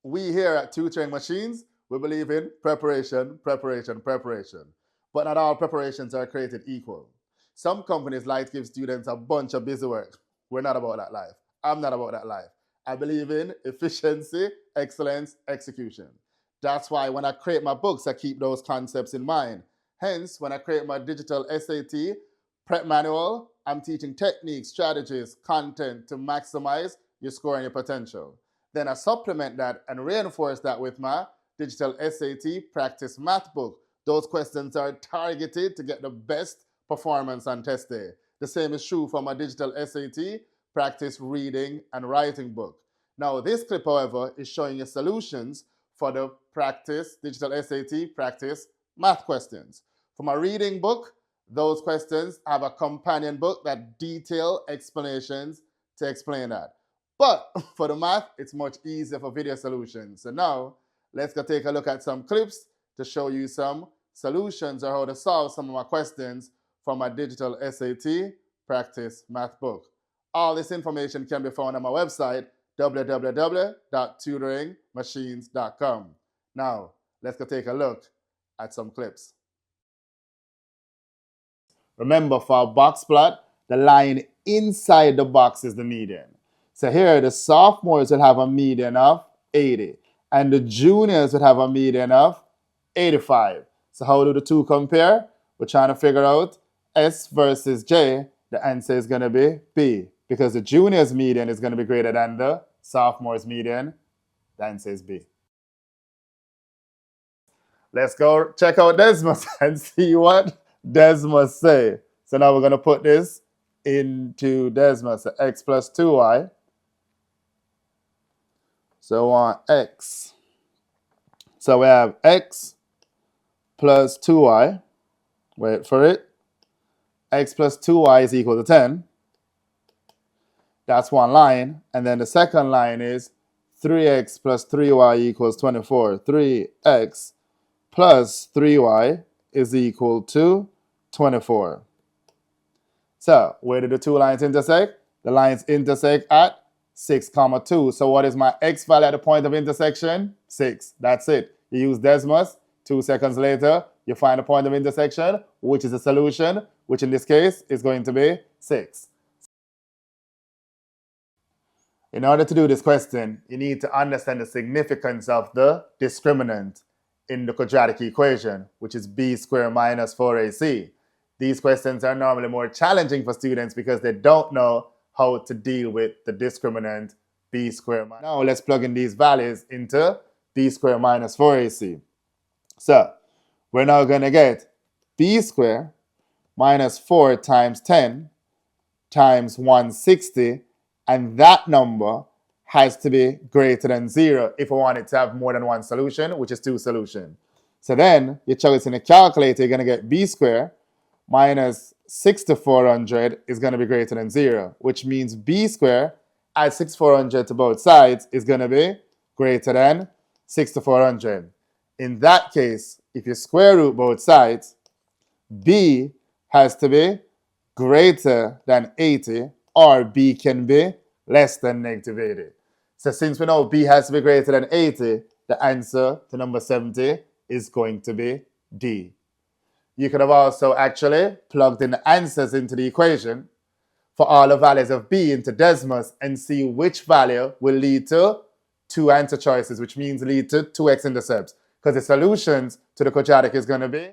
We here at Tutoring Machines, we believe in preparation, preparation, preparation. But not all preparations are created equal. Some companies like to give students a bunch of busy work. We're not about that life. I'm not about that life. I believe in efficiency, excellence, execution. That's why when I create my books, I keep those concepts in mind. Hence, when I create my digital SAT prep manual, I'm teaching techniques, strategies, content to maximize your score and your potential. Then I supplement that and reinforce that with my digital SAT practice math book. Those questions are targeted to get the best performance on test day. The same is true for my digital SAT practice reading and writing book. Now, this clip, however, is showing you solutions for the practice digital SAT practice math questions. For my reading book, those questions have a companion book that detail explanations to explain that. But for the math, it's much easier for video solutions. So now, let's go take a look at some clips to show you some solutions or how to solve some of my questions from my digital SAT practice math book. All this information can be found on my website, www.tutoringmachines.com. Now, let's go take a look at some clips. Remember, for a box plot, the line inside the box is the median. So here, the sophomores will have a median of 80, and the juniors would have a median of 85. So how do the two compare? We're trying to figure out S versus J. The answer is going to be B, because the junior's median is going to be greater than the sophomore's median. The answer is B. Let's go check out Desmos and see what Desmos say. So now we're going to put this into Desmos. So x plus 2y. So we want x. So we have x plus 2y. Wait for it. X plus 2y is equal to 10. That's one line. And then the second line is 3x plus 3y equals 24. 3x plus 3y is equal to 24. So where do the two lines intersect? The lines intersect at 6, 2. So what is my x value at the point of intersection? 6. That's it. You use Desmos. 2 seconds later, you find the point of intersection, which is a solution, which in this case is going to be 6. In order to do this question, you need to understand the significance of the discriminant in the quadratic equation, which is b squared minus 4ac. These questions are normally more challenging for students because they don't know how to deal with the discriminant b squared. Now let's plug in these values into b squared minus 4ac. So we're now going to get b squared minus 4 times 10 times 160, and that number has to be greater than 0 if we want it to have more than one solution, which is 2 solutions. So then you chuck it in the calculator, you're going to get b squared minus 6 to 400 is going to be greater than 0, which means b squared add 6 to 400 to both sides is going to be greater than 6 to 400. In that case, if you square root both sides, b has to be greater than 80, or b can be less than negative 80. So since we know b has to be greater than 80, the answer to number 70 is going to be D. You could have also actually plugged in the answers into the equation for all the values of b into Desmos and see which value will lead to 2 answer choices, which means lead to 2 x-intercepts. Because the solutions to the quadratic is going to be